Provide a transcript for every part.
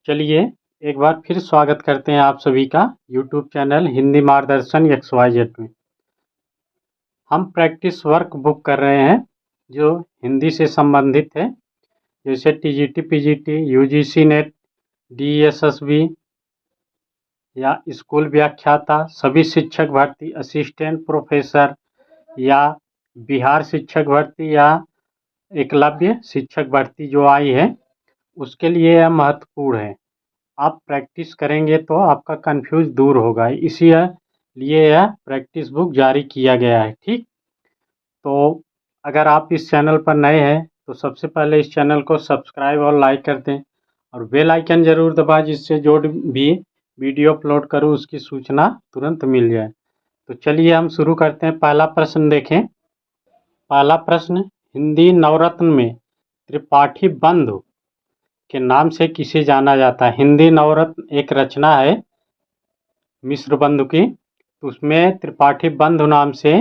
चलिए एक बार फिर स्वागत करते हैं आप सभी का यूट्यूब चैनल हिंदी मार्गदर्शन XYZ में। हम प्रैक्टिस वर्क बुक कर रहे हैं जो हिंदी से संबंधित है, जैसे TGT, PGT, UGC net, DSSB या स्कूल व्याख्याता, सभी शिक्षक भर्ती, असिस्टेंट प्रोफेसर या बिहार शिक्षक भर्ती या एकलव्य शिक्षक भर्ती जो आई है, उसके लिए यह महत्वपूर्ण है। आप प्रैक्टिस करेंगे तो आपका कंफ्यूज दूर होगा, इसीलिए यह प्रैक्टिस बुक जारी किया गया है। ठीक, तो अगर आप इस चैनल पर नए हैं तो सबसे पहले इस चैनल को सब्सक्राइब और लाइक कर दें और बेल आइकन ज़रूर दबाएं, जिससे जो भी वीडियो अपलोड करूं उसकी सूचना तुरंत मिल जाए। तो चलिए हम शुरू करते हैं। पहला प्रश्न देखें। पहला प्रश्न, हिंदी नवरत्न में त्रिपाठी बंधु के नाम से किसे जाना जाता है? हिंदी नवरत्न एक रचना है मिश्र बंधु की, तो उसमें त्रिपाठी बंधु नाम से,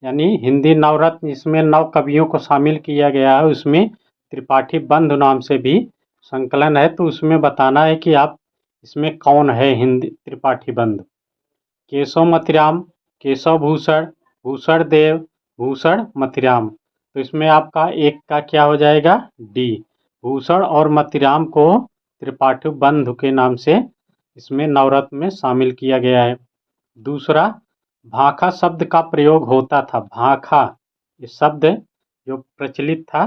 यानी हिंदी नवरत्न इसमें 9 कवियों को शामिल किया गया है, उसमें त्रिपाठी बंधु नाम से भी संकलन है। तो उसमें बताना है कि आप इसमें कौन है हिंदी त्रिपाठी बंधु। केशव मथिराम, केशव भूषण, भूषण देव, भूषण मथिराम। तो इसमें आपका एक का क्या हो जाएगा? डी। भूषण और मथिराम को त्रिपाठी बंधु के नाम से इसमें नवरत्न में शामिल किया गया है। दूसरा, भाखा शब्द का प्रयोग होता था। भाखा ये शब्द जो प्रचलित था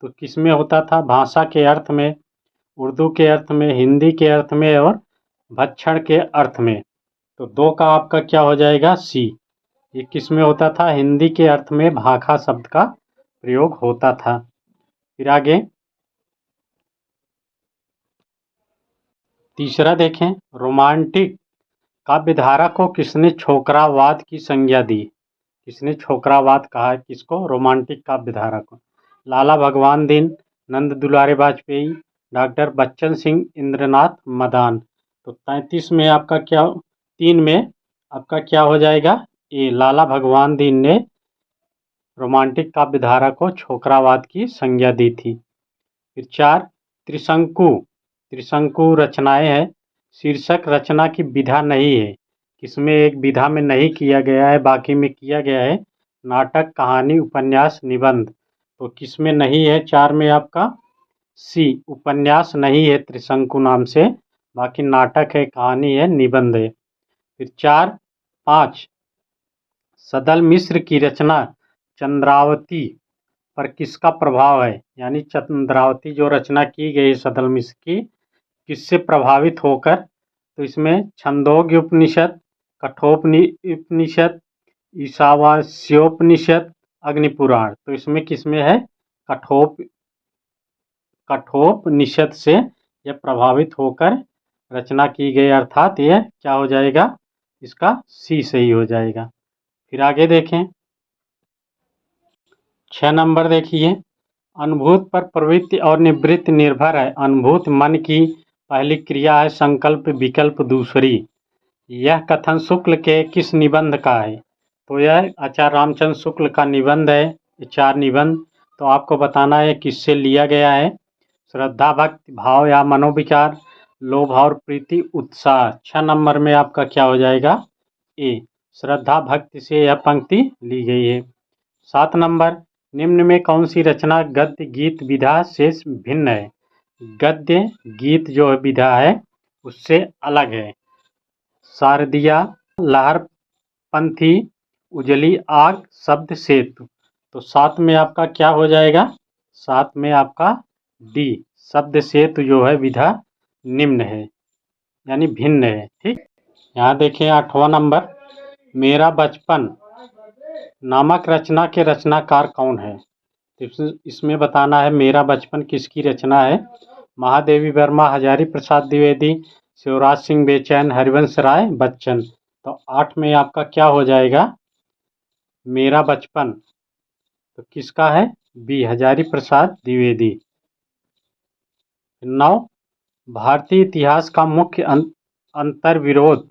तो किस में होता था? भाषा के अर्थ में, उर्दू के अर्थ में, हिंदी के अर्थ में और भक्षण के अर्थ में। तो 2 का आपका क्या हो जाएगा? सी। ये किस में होता था? हिंदी के अर्थ में भाखा शब्द का प्रयोग होता था। फिर आगे तीसरा देखें, रोमांटिक काव्यधारा को किसने छोकरावाद की संज्ञा दी? किसने छोकरावाद कहा है किसको? रोमांटिक काव्यधारा को। लाला भगवान दिन, नंद दुलारे वाजपेयी, डॉक्टर बच्चन सिंह, इंद्रनाथ मदान। तो 33 में आपका क्या, 3 में आपका क्या हो जाएगा? ए। लाला भगवान दिन ने रोमांटिक काव्यधारा को छोकरावाद की संज्ञा दी थी। फिर 4, त्रिशंकु। त्रिशंकु रचनाएं हैं, शीर्षक रचना की विधा नहीं है। किसमें एक विधा में नहीं किया गया है, बाकी में किया गया है। नाटक, कहानी, उपन्यास, निबंध। तो किसमें नहीं है? 4 में आपका सी। उपन्यास नहीं है त्रिशंकु नाम से, बाकी नाटक है, कहानी है, निबंध है। फिर 4, 5, सदल मिश्र की रचना चंद्रावती पर किसका प्रभाव है? यानी चंद्रावती जो रचना की गई सदल मिश्र की, किससे प्रभावित होकर? तो इसमें छंदोग्य उपनिषद, कठोपनिषद, ईशावास्योपनिषद, अग्निपुराण। तो इसमें किसमें है? कठोपनिषद से यह प्रभावित होकर रचना की गई, अर्थात यह क्या हो जाएगा? इसका सी सही हो जाएगा। फिर आगे देखें 6 नंबर देखिए, अनुभूत पर प्रवृत्ति और निवृत्ति निर्भर है। अनुभूत मन की पहली क्रिया है, संकल्प विकल्प दूसरी। यह कथन शुक्ल के किस निबंध का है? तो यह आचार्य रामचंद्र शुक्ल का निबंध है। ये 4 निबंध तो आपको बताना है किससे लिया गया है। श्रद्धा, भक्ति, भाव या मनोविकार, लोभ और प्रीति, उत्साह। 6 नंबर में आपका क्या हो जाएगा? ए। श्रद्धा भक्ति से यह पंक्ति ली गई है। 7 नंबर, निम्न में कौन सी रचना गद्य गीत विधा से भिन्न है? गद्य गीत जो विधा है उससे अलग है। शारदिया, लहरपंथी, उजली आग, शब्द सेतु। तो 7 में आपका क्या हो जाएगा? 7 में आपका डी। शब्द सेतु जो है विधा निम्न है, यानी भिन्न है। ठीक, यहाँ देखें 8वां नंबर, मेरा बचपन नामक रचना के रचनाकार कौन है? इसमें बताना है मेरा बचपन किसकी रचना है। महादेवी वर्मा, हजारी प्रसाद द्विवेदी, शिवराज सिंह बेचैन, हरिवंश राय बच्चन। तो 8 में आपका क्या हो जाएगा? मेरा बचपन तो किसका है? बी। हजारी प्रसाद द्विवेदी। 9, भारतीय इतिहास का मुख्य अंतर्विरोध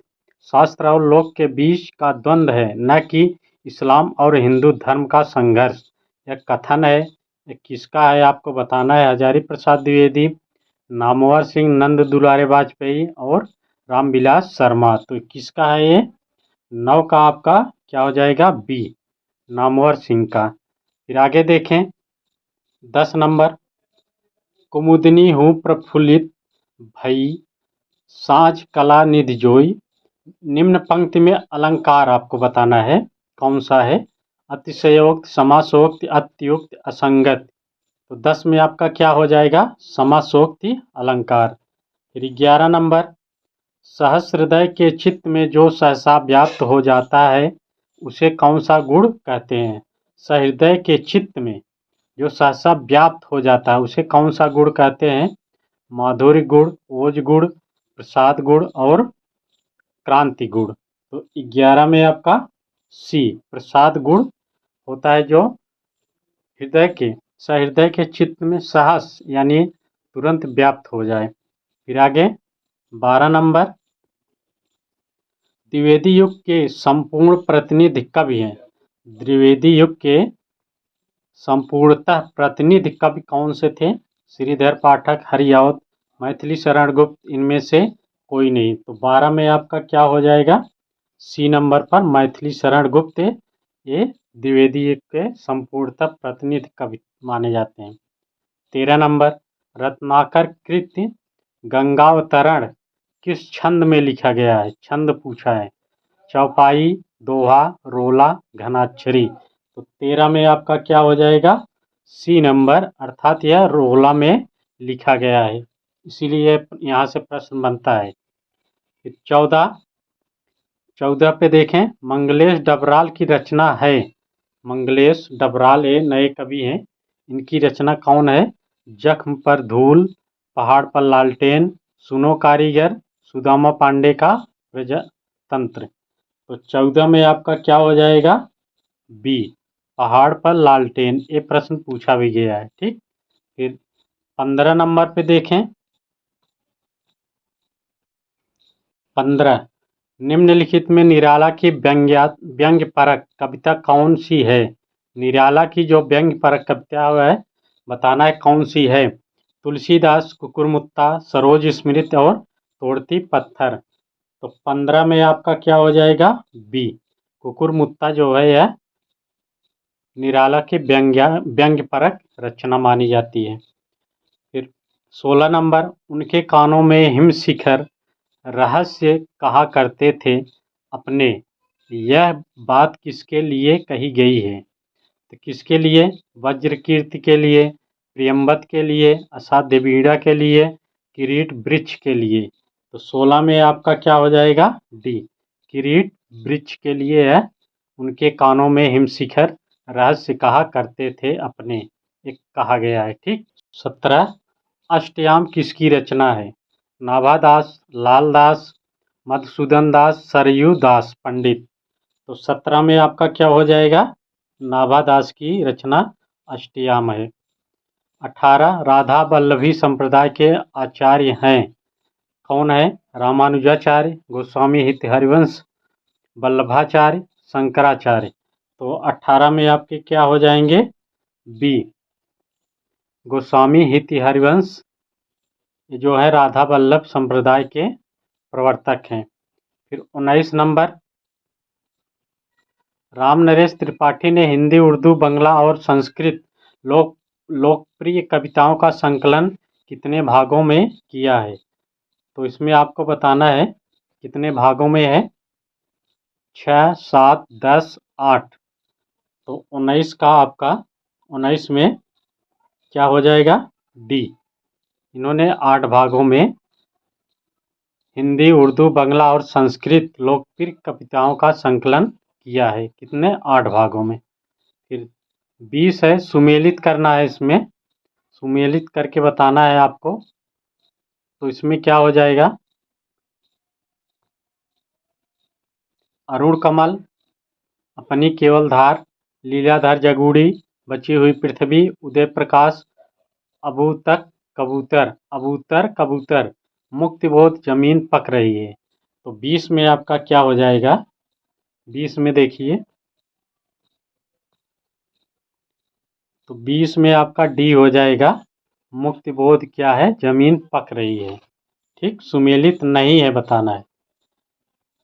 शास्त्र और लोक के बीच का द्वंद्व है, न कि इस्लाम और हिंदू धर्म का संघर्ष। यह कथन है, यह किसका है आपको बताना है। हजारी प्रसाद द्विवेदी, नामवर सिंह, नंद दुलारे वाजपेयी और रामविलास शर्मा। तो किसका है ये? 9 का आपका क्या हो जाएगा? बी, नामवर सिंह का। फिर आगे देखें 10 नंबर, कुमुदनी हूँ प्रफुल्लित भई साझ कला निधि जोई। निम्न पंक्ति में अलंकार आपको बताना है, कौन सा है? अतिशयोक्त, समासोक्त, अत्युक्त, असंगत। तो 10 में आपका क्या हो जाएगा? समासोक्ति अलंकार। फिर 11 नंबर, सहस्रदय के चित्त में जो सहसा व्याप्त हो जाता है उसे कौन सा गुण कहते हैं? सहृदय के चित्त में जो सहसा व्याप्त हो जाता है उसे कौन सा गुण कहते हैं? माधुर्य गुण, ओज गुण, प्रसाद गुण और क्रांति गुण। तो 11 में आपका सी, प्रसाद गुण होता है, जो हृदय के, सहृदय के चित्त में सहस यानी तुरंत व्याप्त हो जाए। फिर आगे 12 नंबर, द्विवेदी युग के संपूर्ण प्रतिनिधि कवि हैं। द्विवेदी युग के संपूर्णतः प्रतिनिधि कवि कौन से थे? श्रीधर पाठक, हरिऔध, मैथिली शरण गुप्त, इनमें से कोई नहीं। तो 12 में आपका क्या हो जाएगा? सी नंबर पर मैथिली शरण गुप्त, ये द्विवेदी युग के संपूर्णतः प्रतिनिधि कवि माने जाते हैं। 13 नंबर, रत्नाकर कृत्य गंगावतरण किस छंद में लिखा गया है? छंद पूछा है। चौपाई, दोहा, रोला, घनाक्षरी। तो 13 में आपका क्या हो जाएगा? सी नंबर, अर्थात यह रोला में लिखा गया है, इसीलिए यहाँ से प्रश्न बनता है। 14 पे देखें, मंगलेश डबराल की रचना है। मंगलेश डबराल ये नए कवि हैं, इनकी रचना कौन है? जख्म पर धूल, पहाड़ पर लालटेन, सुनो कारीगर, सुदामा पांडे का प्रजातंत्र। तो 14 में आपका क्या हो जाएगा? बी, पहाड़ पर लालटेन। ये प्रश्न पूछा भी गया है, ठीक। फिर 15 नंबर पे देखें, 15, निम्नलिखित में निराला की व्यंग्य परक कविता कौन सी है? निराला की जो व्यंग्य परक कविता है बताना है कौन सी है? तुलसीदास, कुकुरमुत्ता, सरोज स्मृति और तोड़ती पत्थर। तो 15 में आपका क्या हो जाएगा? बी, कुकुरमुत्ता जो है यह निराला की व्यंग्य परक रचना मानी जाती है। फिर 16 नंबर, उनके कानों में हिम शिखर रहस्य कहा करते थे अपने, यह बात किसके लिए कही गई है? तो किसके लिए? वज्रकीर्ति के लिए, प्रियंवत के लिए, असाध्य वीणा के लिए, किरीट वृक्ष के लिए। तो 16 में आपका क्या हो जाएगा? डी, किरीट वृक्ष के लिए है। उनके कानों में हिमशिखर रहस्य कहा करते थे अपने, एक कहा गया है, ठीक। 17, अष्टयाम किसकी रचना है? नाभादास, लालदास, मधुसूदन दास, सरयू दास पंडित। तो 17 में आपका क्या हो जाएगा? नाभादास की रचना अष्टयाम है। 18, राधा वल्लभी संप्रदाय के आचार्य हैं, कौन है? रामानुजाचार्य, गोस्वामी हित हरिवंश, वल्लभाचार्य, शंकराचार्य। तो 18 में आपके क्या हो जाएंगे? बी, गोस्वामी हित हरिवंश, ये जो है राधा वल्लभ संप्रदाय के प्रवर्तक हैं। फिर 19 नंबर, राम नरेश त्रिपाठी ने हिंदी, उर्दू, बंगला और संस्कृत लोकप्रिय कविताओं का संकलन कितने भागों में किया है? तो इसमें आपको बताना है कितने भागों में है। 6, 7, 10, 8। तो 19 का आपका 19 में क्या हो जाएगा? डी, इन्होंने 8 भागों में हिंदी, उर्दू, बंगला और संस्कृत लोकप्रिय कविताओं का संकलन किया है। कितने? 8 भागों में। फिर 20 है, सुमेलित करना है, इसमें सुमेलित करके बताना है आपको। तो इसमें क्या हो जाएगा? अरुण कमल, अपनी केवल धार, लीलाधर जगूड़ी, बची हुई पृथ्वी, उदय प्रकाश, अबू तक कबूतर, अबूतर कबूतर, मुक्तिबोध, जमीन पक रही है। तो 20 में आपका क्या हो जाएगा? 20 में देखिए, तो 20 में आपका डी हो जाएगा, मुक्तिबोध क्या है, जमीन पक रही है। ठीक, सुमेलित नहीं है बताना है।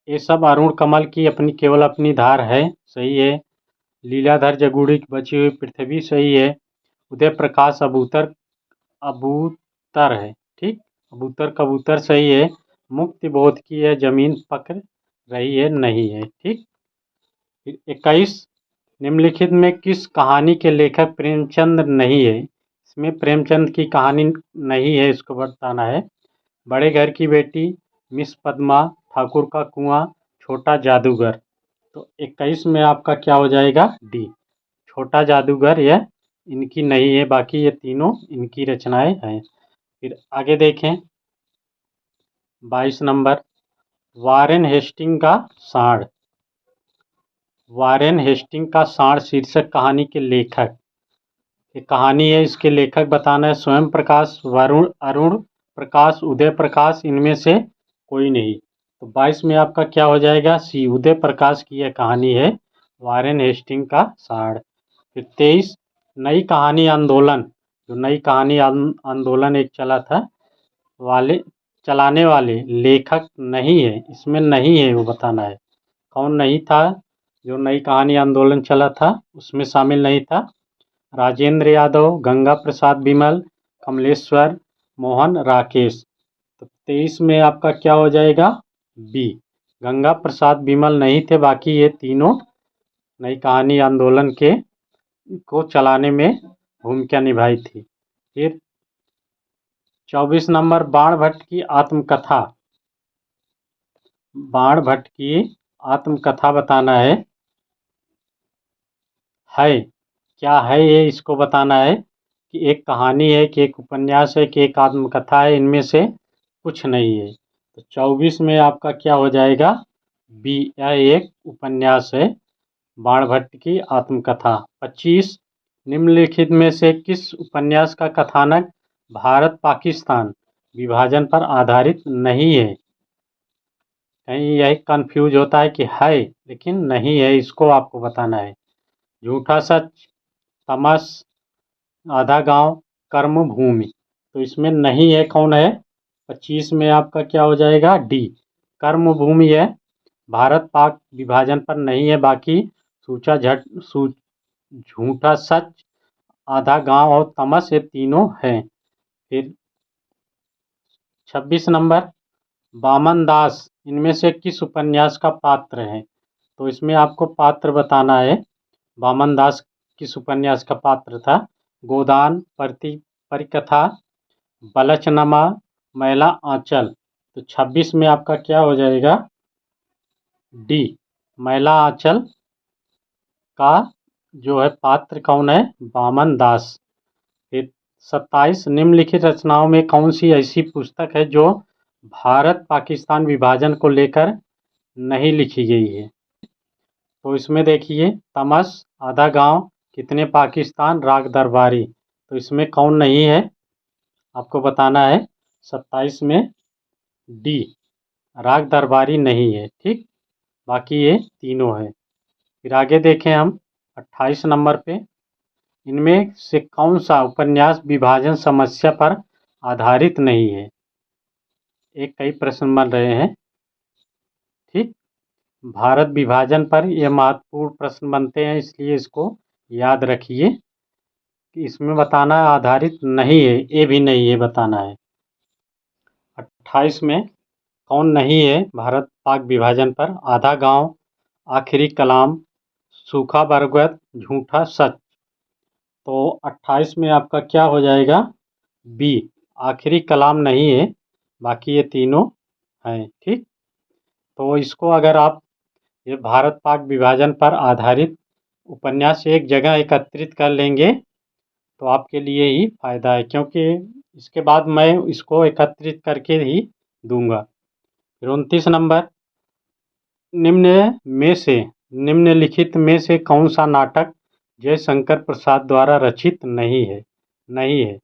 ये सब अरुण कमल की केवल अपनी धार है, सही है। लीलाधर जगुड़ी की बची हुई पृथ्वी, सही है। उदय प्रकाश अबूतर अबूतर है। ठीक, अबूतर कबूतर, सही है। मुक्तिबोध की है, जमीन पक रही है, नहीं है। ठीक, 21, निम्नलिखित में किस कहानी के लेखक प्रेमचंद नहीं है। इसमें प्रेमचंद की कहानी नहीं है, इसको बताना है। बड़े घर की बेटी, मिस पद्मा, ठाकुर का कुआं, छोटा जादूगर। तो 21 में आपका क्या हो जाएगा, डी, छोटा जादूगर। यह इनकी नहीं है, बाकी ये तीनों इनकी रचनाएं हैं। फिर आगे देखें, 22 नंबर, वारेन हेस्टिंग का सांड। वारेन हेस्टिंग का सांड शीर्षक कहानी के लेखक, ये कहानी है, इसके लेखक बताना है। स्वयं प्रकाश, वरुण, अरुण प्रकाश, उदय प्रकाश, इनमें से कोई नहीं। तो 22 में आपका क्या हो जाएगा, सी, उदय प्रकाश की यह कहानी है, वारेन हेस्टिंग का सांड। फिर 23, नई कहानी आंदोलन, जो नई कहानी आंदोलन एक चला था वाले, चलाने वाले लेखक नहीं है, इसमें नहीं है, वो बताना है कौन नहीं था। जो नई कहानी आंदोलन चला था उसमें शामिल नहीं था। राजेंद्र यादव, गंगा प्रसाद बिमल, कमलेश्वर, मोहन, राकेश। तो 23 में आपका क्या हो जाएगा, बी, गंगा प्रसाद बिमल नहीं थे, बाकी ये तीनों नई कहानी आंदोलन के को चलाने में भूमिका निभाई थी। फिर 24 नंबर, बाणभट्ट की आत्मकथा। बाणभट्ट की आत्मकथा बताना है क्या है ये, इसको बताना है कि एक कहानी है कि एक उपन्यास है कि एक आत्मकथा है, इनमें से कुछ नहीं है। तो 24 में आपका क्या हो जाएगा, बी, यह एक उपन्यास है, बाणभट्ट की आत्मकथा। 25, निम्नलिखित में से किस उपन्यास का कथानक भारत पाकिस्तान विभाजन पर आधारित नहीं है। कहीं यही कंफ्यूज होता है कि है लेकिन नहीं है, इसको आपको बताना है। झूठा सच, तमस, आधा गांव, कर्मभूमि। तो इसमें नहीं है, कौन है, 25 में आपका क्या हो जाएगा, डी, कर्मभूमि है, भारत पाक विभाजन पर नहीं है, बाकी सूचा झट झूठा सच, आधा गांव और तमस, ये तीनों हैं। फिर 26 नंबर, वामन दास इनमें से किस उपन्यास का पात्र है। तो इसमें आपको पात्र बताना है, वामन दास किस उपन्यास का पात्र था। गोदान, परिकथा, बलचनमा, मैला आंचल। तो 26 में आपका क्या हो जाएगा, डी, मैला आंचल का जो है पात्र कौन है, वामन दास। फिर 27, निम्नलिखित रचनाओं में कौन सी ऐसी पुस्तक है जो भारत पाकिस्तान विभाजन को लेकर नहीं लिखी गई है। तो इसमें देखिए, तमस, आधा गांव, कितने पाकिस्तान, राग दरबारी। तो इसमें कौन नहीं है, आपको बताना है। 27 में डी, राग दरबारी नहीं है। ठीक, बाकी ये तीनों है। फिर आगे देखें हम 28 नंबर पे, इनमें से कौन सा उपन्यास विभाजन समस्या पर आधारित नहीं है। एक कई प्रश्न बन रहे हैं। ठीक, भारत विभाजन पर यह महत्वपूर्ण प्रश्न बनते हैं, इसलिए इसको याद रखिए कि इसमें बताना आधारित नहीं है, ये भी नहीं है बताना है। 28 में कौन नहीं है भारत पाक विभाजन पर, आधा गांव, आखिरी कलाम, सूखा बरगद, झूठा सच। तो 28 में आपका क्या हो जाएगा, बी, आखिरी कलाम नहीं है, बाकी ये तीनों हैं। ठीक, तो इसको अगर आप ये भारत पाक विभाजन पर आधारित उपन्यास एक जगह एकत्रित कर लेंगे तो आपके लिए ही फायदा है, क्योंकि इसके बाद मैं इसको एकत्रित करके ही दूंगा। फिर 29 नंबर, निम्न में से निम्नलिखित में से कौन सा नाटक जयशंकर प्रसाद द्वारा रचित नहीं है।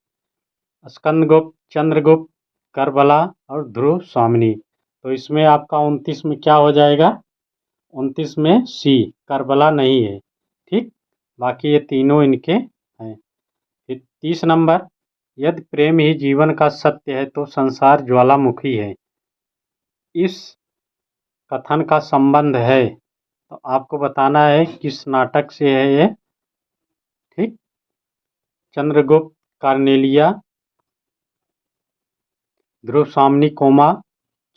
स्कंदगुप्त, चंद्रगुप्त, करबला और ध्रुव स्वामिनी। तो इसमें आपका 29 में क्या हो जाएगा, 29 में सी, करबला नहीं है। ठीक, बाकी ये तीनों इनके हैं। फिर 30 नंबर, यदि प्रेम ही जीवन का सत्य है तो संसार ज्वालामुखी है। इस कथन का संबंध है, तो आपको बताना है किस नाटक से है ये। ठीक, चंद्रगुप्त, कार्नेलिया, ध्रुवसाम्नी कोमा,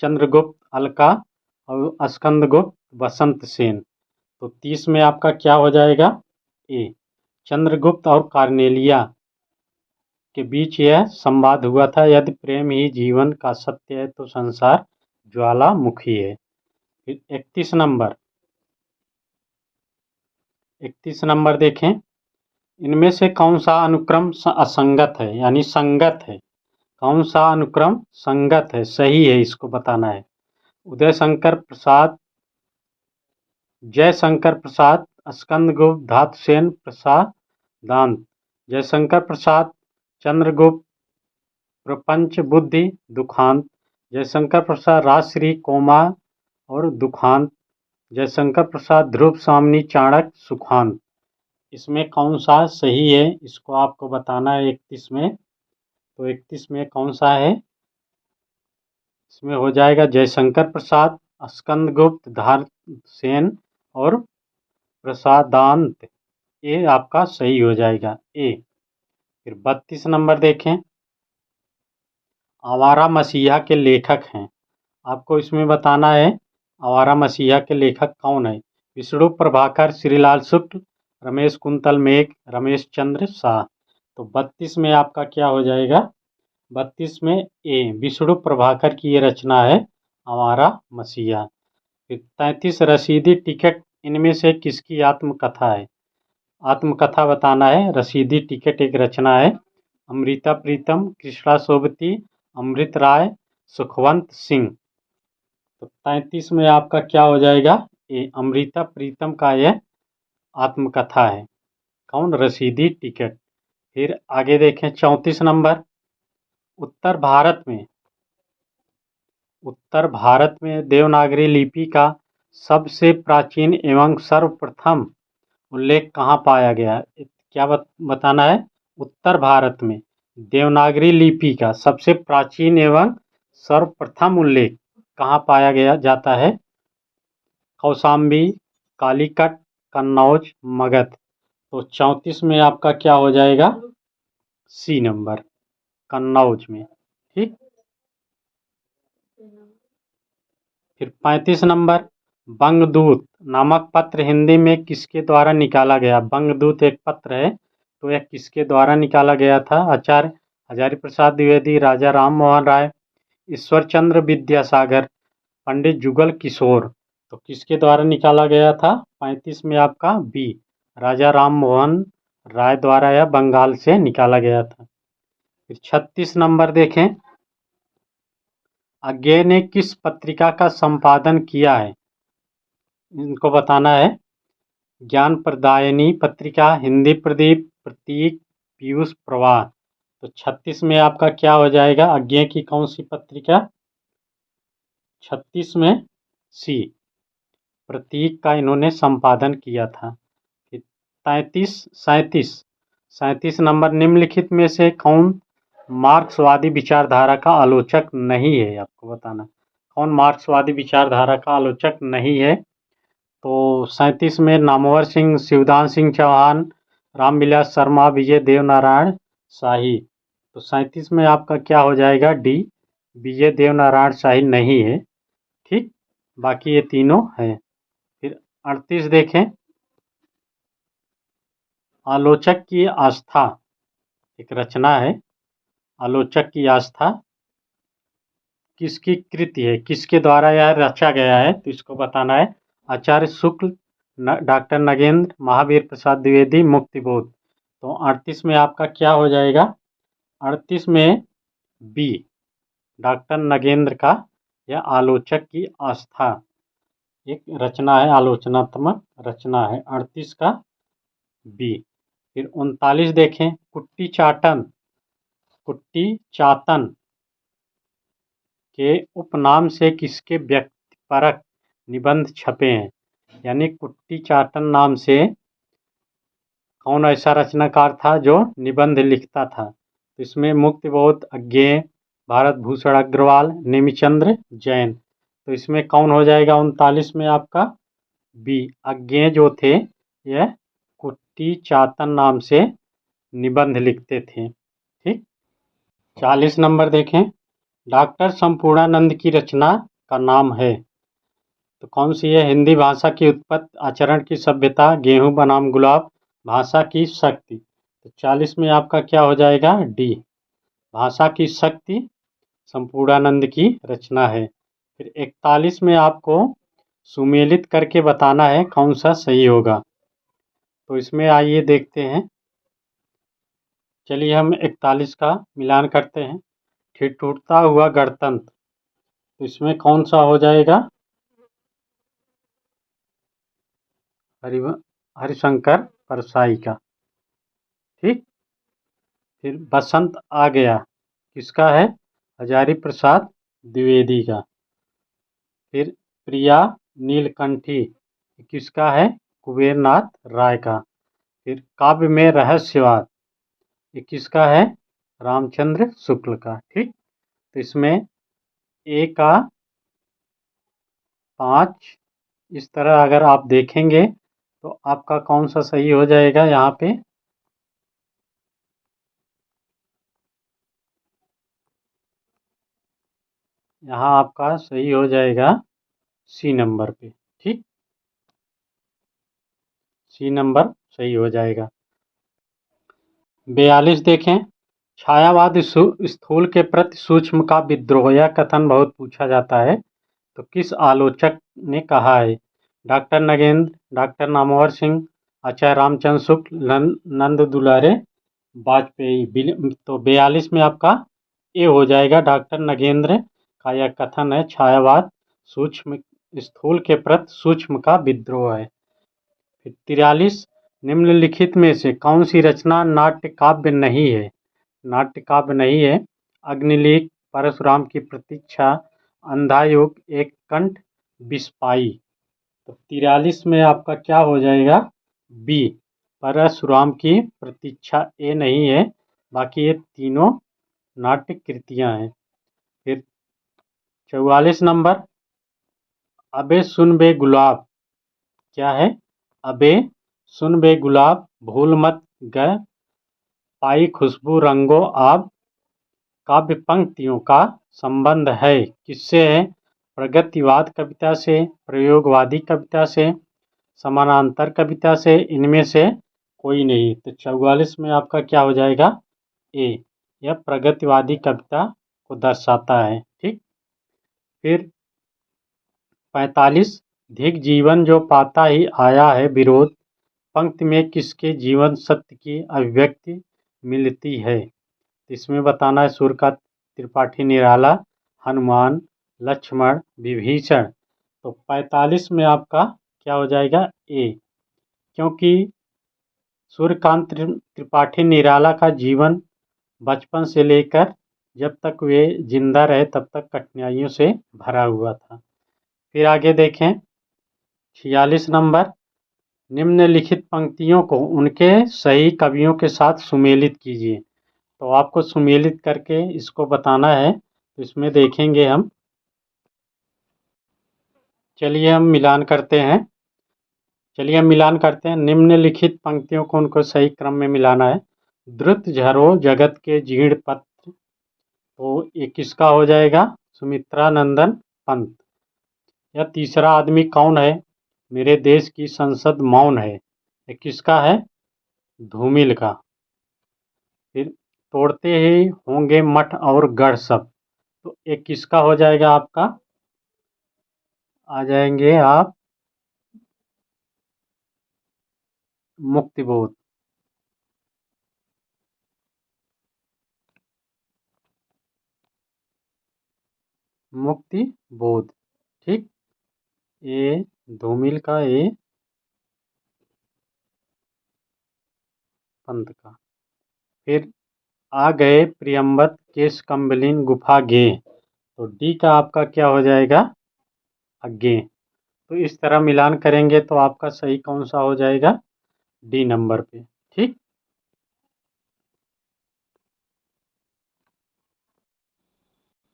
चंद्रगुप्त, अलका और स्कंदगुप्त, बसंत सेन। तो 30 में आपका क्या हो जाएगा? ए। चंद्रगुप्त और कार्नेलिया के बीच यह संवाद हुआ था, यदि प्रेम ही जीवन का सत्य है तो संसार ज्वालामुखी है। फिर 31 नंबर देखें, इनमें से कौन सा अनुक्रम असंगत है यानी संगत है? कौन सा अनुक्रम संगत है, सही है, इसको बताना है। उदयशंकर प्रसाद, जयशंकर प्रसाद, स्कंदगुप्त, धातुसेन प्रसादांत, जयशंकर प्रसाद, चंद्रगुप्त, प्रपंच बुद्धि, दुखांत, जयशंकर प्रसाद, राजश्री, कोमा और दुखांत, जयशंकर प्रसाद, ध्रुव सामनी, चाणक्य, सुखांत। इसमें कौन सा सही है, इसको आपको बताना है 31 में। तो 31 में कौन सा है? इसमें हो जाएगा जयशंकर प्रसाद, स्कंदगुप्त, धातुसेन और प्रसादांत। ये आपका सही हो जाएगा, ए। फिर 32 नंबर देखें, आवारा मसीहा के लेखक हैं। आपको इसमें बताना है आवारा मसीहा के लेखक कौन है। विष्णु प्रभाकर, श्रीलाल शुक्ल, रमेश कुंतल मेघ, रमेश चंद्र शाह। तो 32 में आपका क्या हो जाएगा? 32 में ए, विष्णु प्रभाकर की ये रचना है आवारा मसीहा। फिर 33, रसीदी टिकट इनमें से किसकी आत्मकथा है? आत्मकथा बताना है। रसीदी टिकट एक रचना है। अमृता प्रीतम, कृष्णा सोबती, अमृत राय, सुखवंत सिंह। तो 33 में आपका क्या हो जाएगा? ये अमृता प्रीतम का यह आत्मकथा है। कौन? रसीदी टिकट। फिर आगे देखें 34 नंबर, उत्तर भारत में देवनागरी लिपि का सबसे प्राचीन एवं सर्वप्रथम उल्लेख कहाँ पाया गया? क्या बताना है? उत्तर भारत में देवनागरी लिपि का सबसे प्राचीन एवं सर्वप्रथम उल्लेख कहाँ पाया गया जाता है? कौशाम्बी, कालीकट, कन्नौज, मगध। तो 34 में आपका क्या हो जाएगा? सी नंबर, कन्नौज में। ठीक। फिर 35 नंबर, बंगदूत नामक पत्र हिंदी में किसके द्वारा निकाला गया? बंगदूत एक पत्र है, तो यह किसके द्वारा निकाला गया था? आचार्य हजारी प्रसाद द्विवेदी, राजा राम मोहन राय, ईश्वर चंद्र विद्यासागर, पंडित जुगल किशोर। तो किसके द्वारा निकाला गया था? 35 में आपका बी, राजा राम मोहन राय द्वारा यह बंगाल से निकाला गया था। फिर 36 नंबर देखें, अज्ञेय ने किस पत्रिका का संपादन किया है? इनको बताना है। ज्ञान प्रदायिनी पत्रिका, हिंदी प्रदीप, प्रतीक, पीयूष प्रवाह। तो 36 में आपका क्या हो जाएगा? अज्ञेय की कौन सी पत्रिका? 36 में सी, प्रतीक का इन्होंने संपादन किया था। 37 नंबर, निम्नलिखित में से कौन मार्क्सवादी विचारधारा का आलोचक नहीं है? आपको बताना कौन मार्क्सवादी विचारधारा का आलोचक नहीं है। तो 37 में नामवर सिंह, शिवदान सिंह चौहान, रामविलास शर्मा, विजय देवनारायण शाही। तो 37 में आपका क्या हो जाएगा? डी, विजय देवनारायण शाही नहीं है। ठीक, बाकी ये तीनों हैं। फिर 38 देखें, आलोचक की आस्था एक रचना है। आलोचक की आस्था किसकी कृति है, किसके द्वारा यह रचा गया है? तो इसको बताना है। आचार्य शुक्ल, डॉक्टर नगेंद्र, महावीर प्रसाद द्विवेदी, मुक्तिबोध। तो 38 में आपका क्या हो जाएगा? 38 में बी, डॉक्टर नगेंद्र का यह आलोचक की आस्था एक रचना है, आलोचनात्मक रचना है। 38 का बी। फिर 39 देखें, कुट्टी चातन के उपनाम से किसके व्यक्तिपरक निबंध छपे हैं? यानी कुट्टी चाटन नाम से कौन ऐसा रचनाकार था जो निबंध लिखता था? तो इसमें मुक्तिबोध, अज्ञेय, भारत भूषण अग्रवाल, नेमिचंद्र जैन। तो इसमें कौन हो जाएगा 39 में आपका बी। अज्ञेय जो थे यह कुट्टी चातन नाम से निबंध लिखते थे। ठीक। 40 नंबर देखें, डॉक्टर संपूर्णानंद की रचना का नाम है। तो कौन सी है? हिंदी भाषा की उत्पत्ति, आचरण की सभ्यता, गेहूं बनाम गुलाब, भाषा की शक्ति। तो 40 में आपका क्या हो जाएगा? डी, भाषा की शक्ति संपूर्णानंद की रचना है। फिर 41 में आपको सुमेलित करके बताना है कौन सा सही होगा। तो इसमें आइए देखते हैं। चलिए हम 41 का मिलान करते हैं। ठिठुरता हुआ गणतंत्र, तो इसमें कौन सा हो जाएगा? हरिशंकर परसाई का। ठीक। फिर बसंत आ गया, किसका है? हजारी प्रसाद द्विवेदी का। फिर प्रिया नीलकंठी, किसका है? कुबेर नाथ राय का। फिर काव्य में रहस्यवाद, ये किसका है? रामचंद्र शुक्ल का। ठीक। तो इसमें ए का 5, इस तरह अगर आप देखेंगे तो आपका कौन सा सही हो जाएगा? यहाँ पे यहाँ आपका सही हो जाएगा सी नंबर पे। ठीक, सी नंबर सही हो जाएगा। 42 देखें, छायावाद स्थूल के प्रति सूक्ष्म का विद्रोह, यह कथन बहुत पूछा जाता है। तो किस आलोचक ने कहा है? डॉक्टर नगेंद्र, डॉक्टर नामवर सिंह, आचार्य रामचंद्र शुक्ल, नंद दुलारे वाजपेयी। तो 42 में आपका ए हो जाएगा। डॉक्टर नगेंद्र का यह कथन है, छायावाद सूक्ष्म स्थूल के प्रति सूक्ष्म का विद्रोह है। फिर 43, निम्नलिखित में से कौन सी रचना नाट्य काव्य नहीं है? नाट्य काव्य नहीं है। अग्निलेख, परशुराम की प्रतीक्षा, अंधा युग, एक कंठ, बिस्पाई। तो 43 में आपका क्या हो जाएगा? बी, परशुराम की प्रतीक्षा। ए नहीं है, बाकी ये तीनों नाट्य कृतियां हैं। फिर 44 नंबर, अबे सुन बे गुलाब, क्या है? अबे सुन बे गुलाब, भूल मत गए, पाई खुशबू रंगो आब। काव्य पंक्तियों का संबंध है किससे? है प्रगतिवाद कविता से, प्रयोगवादी कविता से, समानांतर कविता से, इनमें से कोई नहीं। तो 44 में आपका क्या हो जाएगा? ए, यह प्रगतिवादी कविता को दर्शाता है। ठीक। फिर 45, धिक जीवन जो पाता ही आया है विरोध, पंक्ति में किसके जीवन सत्य की अभिव्यक्ति मिलती है? इसमें बताना है सूर्य का त्रिपाठी निराला, हनुमान, लक्ष्मण, विभीषण। तो 45 में आपका क्या हो जाएगा? ए, क्योंकि सूर्यकांत त्रिपाठी निराला का जीवन बचपन से लेकर जब तक वे जिंदा रहे तब तक कठिनाइयों से भरा हुआ था। फिर आगे देखें 46 नंबर, निम्नलिखित पंक्तियों को उनके सही कवियों के साथ सुमेलित कीजिए। तो आपको सुमेलित करके इसको बताना है। तो इसमें देखेंगे हम। चलिए हम मिलान करते हैं। निम्नलिखित पंक्तियों को उनको सही क्रम में मिलाना है। द्रुत झरो जगत के जीर्ण पत्र, तो ये किसका हो जाएगा? सुमित्रा नंदन पंत। यह तीसरा आदमी कौन है? मेरे देश की संसद मौन है, ये किसका है? धूमिल का। फिर तोड़ते ही होंगे मठ और गढ़ सब, तो ये किसका हो जाएगा? आपका आ जाएंगे आप मुक्तिबोध। मुक्तिबोध। ठीक। ये धूमिल का, ये पंत का। फिर आ गए प्रियम्बत केश कम्बलिन गुफा गे, तो डी का आपका क्या हो जाएगा? अज्ञे। तो इस तरह मिलान करेंगे तो आपका सही कौन सा हो जाएगा? डी नंबर पे। ठीक।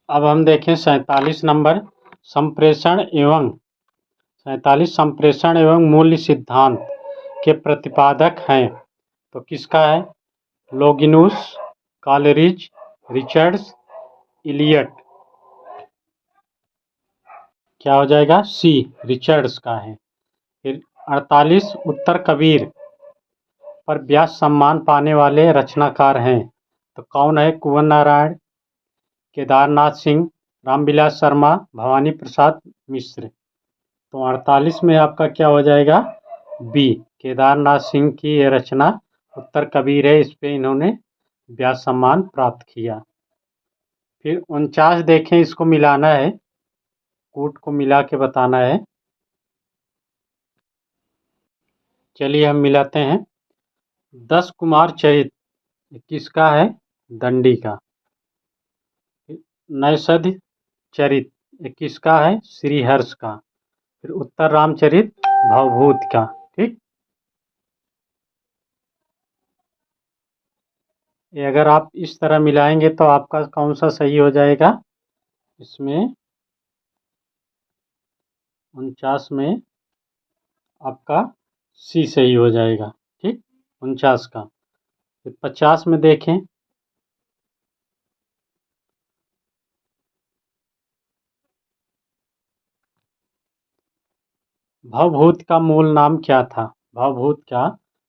अब हम देखें 47 नंबर, संप्रेषण एवं 47 संप्रेषण एवं मूल्य सिद्धांत के प्रतिपादक हैं। तो किसका है? लोगिनुस, कॉलरिज, रिचर्ड्स, इलियट। क्या हो जाएगा? सी, रिचर्ड्स का है। फिर 48 उत्तर कबीर पर व्यास सम्मान पाने वाले रचनाकार हैं। तो कौन है? कुंवर नारायण, केदारनाथ सिंह, रामविलास शर्मा, भवानी प्रसाद मिश्र। तो 48 में आपका क्या हो जाएगा? बी, केदारनाथ सिंह की ये रचना उत्तर कबीर है, इस पे इन्होंने व्यास सम्मान प्राप्त किया। फिर 49 देखें, इसको मिलाना है, कूट को मिला के बताना है। चलिए हम मिलाते हैं। 10 कुमार चरित किसका है? दंडी का। नैषध चरित किसका है? श्रीहर्ष का। फिर उत्तर रामचरित भवभूत का। ठीक, ये अगर आप इस तरह मिलाएंगे तो आपका कौन सा सही हो जाएगा? इसमें 49 में आपका सी सही हो जाएगा। ठीक, 49 का। फिर 50 में देखें, भवभूत का मूल नाम क्या था? भवभूत का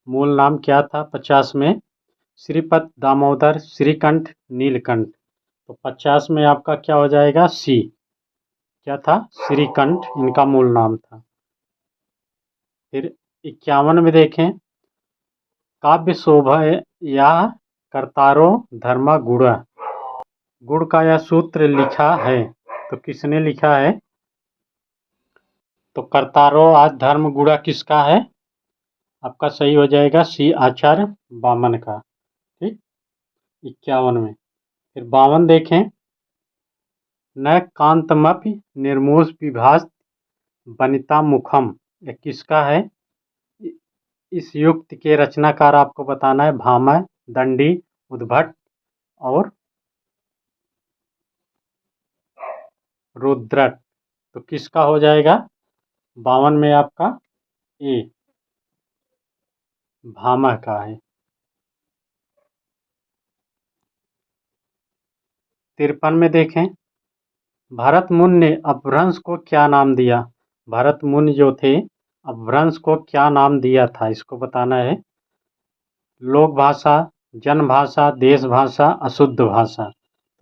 मूल नाम क्या था? 50 में श्रीपद, दामोदर, श्रीकंठ, नीलकंठ। तो 50 में आपका क्या हो जाएगा? सी, क्या था? श्रीकंठ इनका मूल नाम था। फिर 51 में देखें, काव्य शोभा या कर्तारो धर्मा गुण, गुण का यह सूत्र लिखा है। तो किसने लिखा है? तो कर्तारो आज धर्म गुणा किसका है? आपका सही हो जाएगा सी, आचार्य वामन का। ठीक, 51 में। फिर 52 देखें, न कांतमपि निर्मूष विभास वनिता मुखम, यह किसका है? इस युक्त के रचनाकार आपको बताना है। भामह, दंडी, उद्भट और रुद्रट। तो किसका हो जाएगा? 52 में आपका ए, भामह का है। 53 में देखें, भरत मुनि ने अपभ्रंश को क्या नाम दिया? भरत मुनि जो थे, अपभ्रंश को क्या नाम दिया था? इसको बताना है। लोक भाषा, जन भाषा, देश भाषा, अशुद्ध भाषा।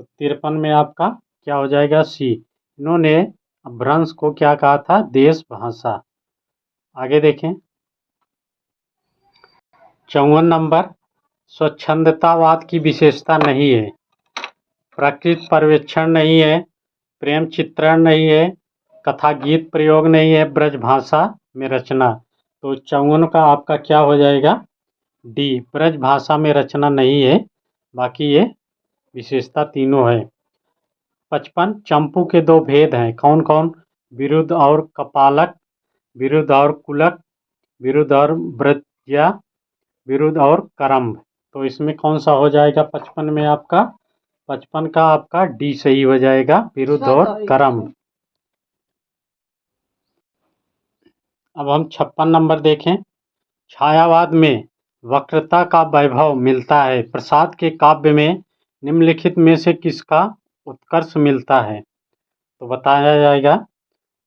तो 53 में आपका क्या हो जाएगा? सी, इन्होंने अपभ्रंश को क्या कहा था? देश भाषा। आगे देखें, 54 नंबर, स्वच्छंदतावाद की विशेषता नहीं है, प्रकृति पर्यवेक्षण नहीं है, प्रेम चित्रण नहीं है, कथा गीत प्रयोग नहीं है, ब्रज भाषा में रचना। तो 54 का आपका क्या हो जाएगा? डी, ब्रज भाषा में रचना नहीं है, बाकी ये विशेषता तीनों है। 55, चंपू के दो भेद हैं, कौन कौन? विरुद्ध और कपालक, विरुद्ध और कुलक, विरुद्ध और ब्रज्या, विरुद्ध और करम्भ। तो इसमें कौन सा हो जाएगा? 55 में आपका 55 का आपका डी सही हो जाएगा, विरुद्ध और करम्भ। अब हम 56 नंबर देखें, छायावाद में वक्रता का वैभव मिलता है, प्रसाद के काव्य में निम्नलिखित में से किसका उत्कर्ष मिलता है? तो बताया जाएगा,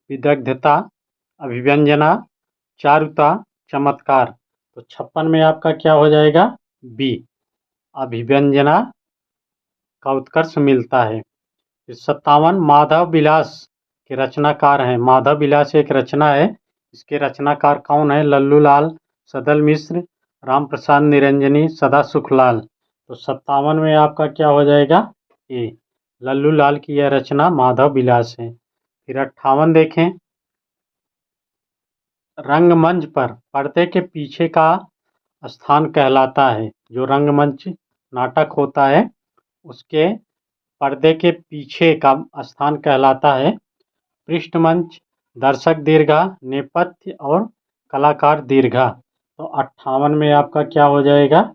विदग्धता, अभिव्यंजना, चारुता, चमत्कार। तो 56 में आपका क्या हो जाएगा? बी, अभिव्यंजना का उत्कर्ष मिलता है। 57, माधव विलास के रचनाकार हैं। माधव विलास एक रचना है, इसके रचनाकार कौन है? लल्लू लाल, सदल मिश्र, राम प्रसाद निरंजनी, सदा सुखलाल। तो 57 में आपका क्या हो जाएगा? ए, लल्लू लाल की यह रचना माधव विलास है। फिर 58 देखें, रंगमंच पर पर्दे के पीछे का स्थान कहलाता है। जो रंगमंच नाटक होता है उसके पर्दे के पीछे का स्थान कहलाता है पृष्ठमंच, दर्शक दीर्घा, नेपथ्य और कलाकार दीर्घा। तो 58 में आपका क्या हो जाएगा?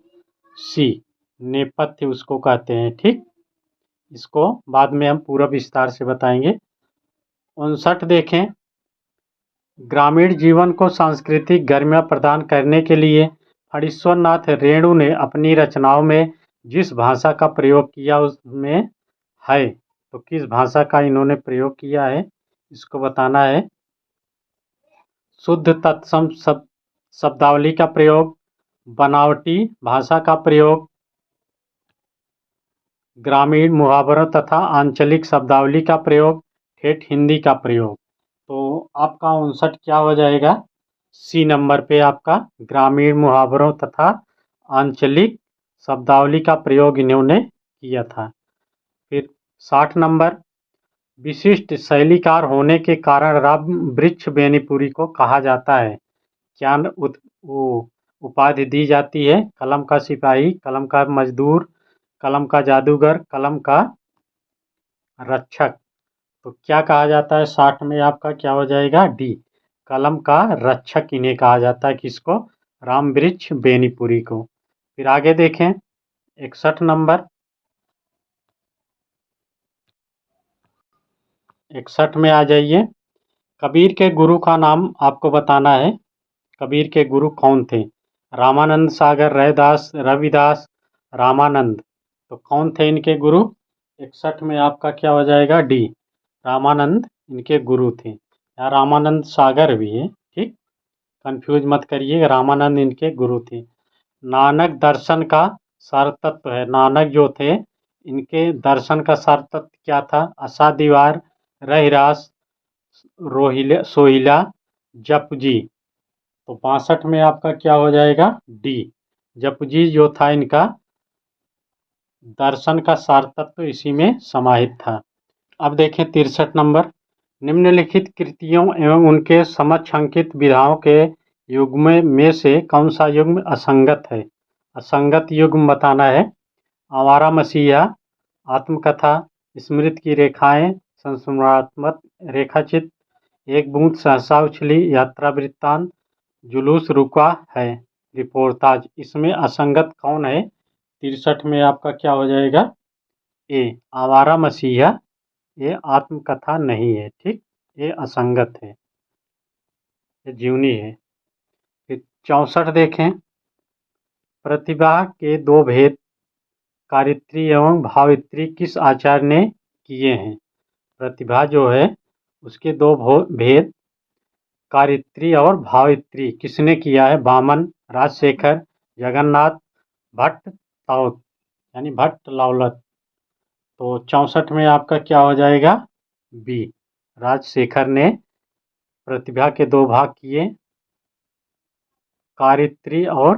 सी, नेपथ्य उसको कहते हैं। ठीक, इसको बाद में हम पूरा विस्तार से बताएंगे। 59 देखें, ग्रामीण जीवन को सांस्कृतिक गरिमा प्रदान करने के लिए फणीश्वरनाथ रेणु ने अपनी रचनाओं में जिस भाषा का प्रयोग किया उसमें है, तो किस भाषा का इन्होंने प्रयोग किया है इसको बताना है। शुद्ध तत्सम शब्दावली का प्रयोग, बनावटी भाषा का प्रयोग, ग्रामीण मुहावरों तथा आंचलिक शब्दावली का प्रयोग, ठेठ हिंदी का प्रयोग। तो आपका 59 क्या हो जाएगा? सी नंबर पे आपका ग्रामीण मुहावरों तथा आंचलिक शब्दावली का प्रयोग इन्होंने किया था। फिर 60 नंबर, विशिष्ट शैलीकार होने के कारण राम वृक्ष बेनीपुरी को कहा जाता है। क्या उपाधि दी जाती है? कलम का सिपाही, कलम का मजदूर, कलम का जादूगर, कलम का रक्षक। तो क्या कहा जाता है 60 में आपका क्या हो जाएगा? डी, कलम का रक्षक इन्हें कहा जाता है। किसको? राम वृक्ष बेनीपुरी को। फिर आगे देखें 61 नंबर, 61 में आ जाइए। कबीर के गुरु का नाम आपको बताना है। कबीर के गुरु कौन थे? रामानंद सागर, रैदास, रविदास, रामानंद। तो कौन थे इनके गुरु? 61 में आपका क्या हो जाएगा? डी, रामानंद इनके गुरु थे। या रामानंद सागर भी है, ठीक, कंफ्यूज मत करिए, रामानंद इनके गुरु थे। नानक दर्शन का सार तत्व है। नानक जो थे इनके दर्शन का सार तत्व क्या था? आशा दीवार, रहिरास, रोहिला सोहिला, जपजी। तो 62 में आपका क्या हो जाएगा? डी, जपजी जो था इनका दर्शन का सार तत्व इसी में समाहित था। अब देखें 63 नंबर, निम्नलिखित कृतियों एवं उनके समक्ष अंकित विधाओं के युग्म में से कौन सा युग्म असंगत है? असंगत युग्म बताना है। आवारा मसीहा, आत्मकथा, स्मृति की रेखाएं, संस्मरणात्मक रेखाचित्र, एक बूंद सहसा उछली, यात्रा वृत्तांत, जुलूस रुका है, रिपोर्टाज। इसमें असंगत कौन है? 63 में आपका क्या हो जाएगा? ए, आवारा मसीहा। ये आत्मकथा नहीं है, ठीक, ये असंगत है, ये जीवनी है। फिर 64 देखें, प्रतिभा के दो भेद कारित्री एवं भावित्री किस आचार्य ने किए हैं? प्रतिभा जो है उसके दो भेद कारित्री और भावित्री किसने किया है? वामन, राजशेखर, जगन्नाथ, भट्ट ताउत, यानी भट्ट लाउलत। तो 64 में आपका क्या हो जाएगा? बी, राजशेखर ने प्रतिभा के दो भाग किए, कारित्री और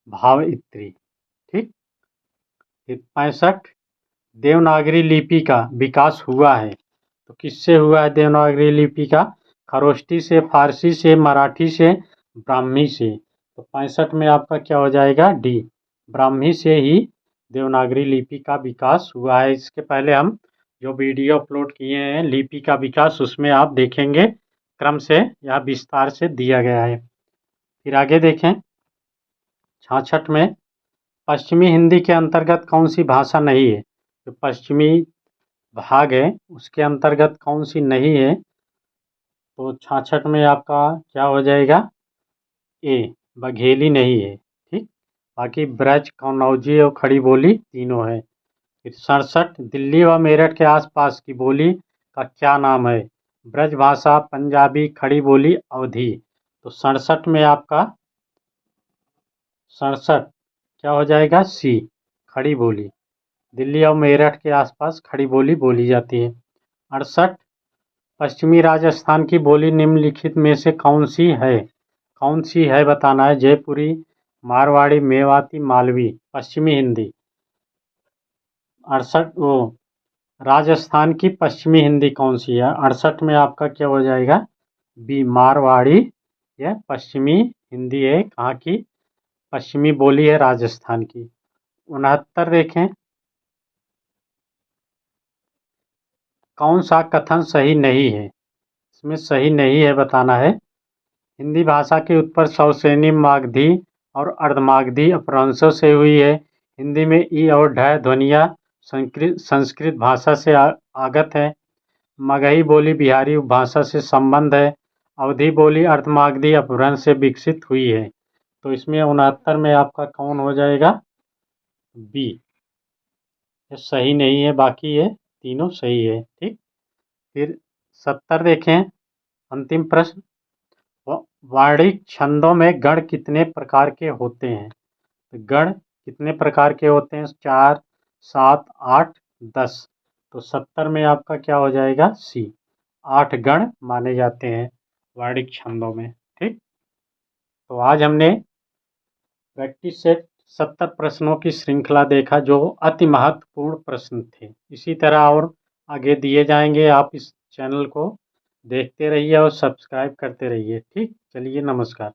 भावित्री, ठीक। फिर 65, देवनागरी लिपि का विकास हुआ है। तो किससे हुआ है देवनागरी लिपि का? खरोष्टी से, फारसी से, मराठी से, ब्राह्मी से। तो 65 में आपका क्या हो जाएगा? डी, ब्राह्मी से ही देवनागरी लिपि का विकास हुआ है। इसके पहले हम जो वीडियो अपलोड किए हैं लिपि का विकास, उसमें आप देखेंगे क्रम से या विस्तार से दिया गया है। फिर आगे देखें 66 में, पश्चिमी हिंदी के अंतर्गत कौन सी भाषा नहीं है? जो पश्चिमी भाग है उसके अंतर्गत कौन सी नहीं है? तो 66 में आपका क्या हो जाएगा? ए, बघेली नहीं है, ठीक। बाकी ब्रज, कन्नौजी और खड़ी बोली तीनों है। फिर 67, दिल्ली व मेरठ के आसपास की बोली का क्या नाम है? ब्रज भाषा, पंजाबी, खड़ी बोली, अवधी। तो 67 में आपका 67 क्या हो जाएगा? सी, खड़ी बोली। दिल्ली और मेरठ के आसपास खड़ी बोली बोली जाती है। 68, पश्चिमी राजस्थान की बोली निम्नलिखित में से कौन सी है? कौन सी है बताना है। जयपुरी, मारवाड़ी, मेवाती, मालवी। पश्चिमी हिंदी 68, वो राजस्थान की पश्चिमी हिंदी कौन सी है? 68 में आपका क्या हो जाएगा? बी, मारवाड़ी। यह पश्चिमी हिंदी है, कहाँ की? पश्चिमी बोली है राजस्थान की। 69 देखें, कौन सा कथन सही नहीं है? इसमें सही नहीं है बताना है। हिंदी भाषा की उत्पत्ति सौश्रेणी मागधी और अर्धमागधी अपभ्रंशों से हुई है। हिंदी में ई और ढ ध्वनियाँ संस्कृत भाषा से आगत है। मगही बोली बिहारी उपभाषा से संबंध है। अवधी बोली अर्धमागधी अपभ्रंश से विकसित हुई है। तो इसमें 69 में आपका कौन हो जाएगा? बी। ये सही नहीं है, बाकी ये तीनों सही है। ठीक, फिर 70 देखें, अंतिम प्रश्न। वार्णिक छंदों में गण कितने प्रकार के होते हैं? तो गण कितने प्रकार के होते हैं? 4, 7, 8, 10। तो 70 में आपका क्या हो जाएगा? सी। 8 गण माने जाते हैं वार्णिक छंदों में। ठीक, तो आज हमने प्रैक्टिस सेट 70 प्रश्नों की श्रृंखला देखा, जो अति महत्वपूर्ण प्रश्न थे। इसी तरह और आगे दिए जाएंगे। आप इस चैनल को देखते रहिए और सब्सक्राइब करते रहिए। ठीक, चलिए, नमस्कार।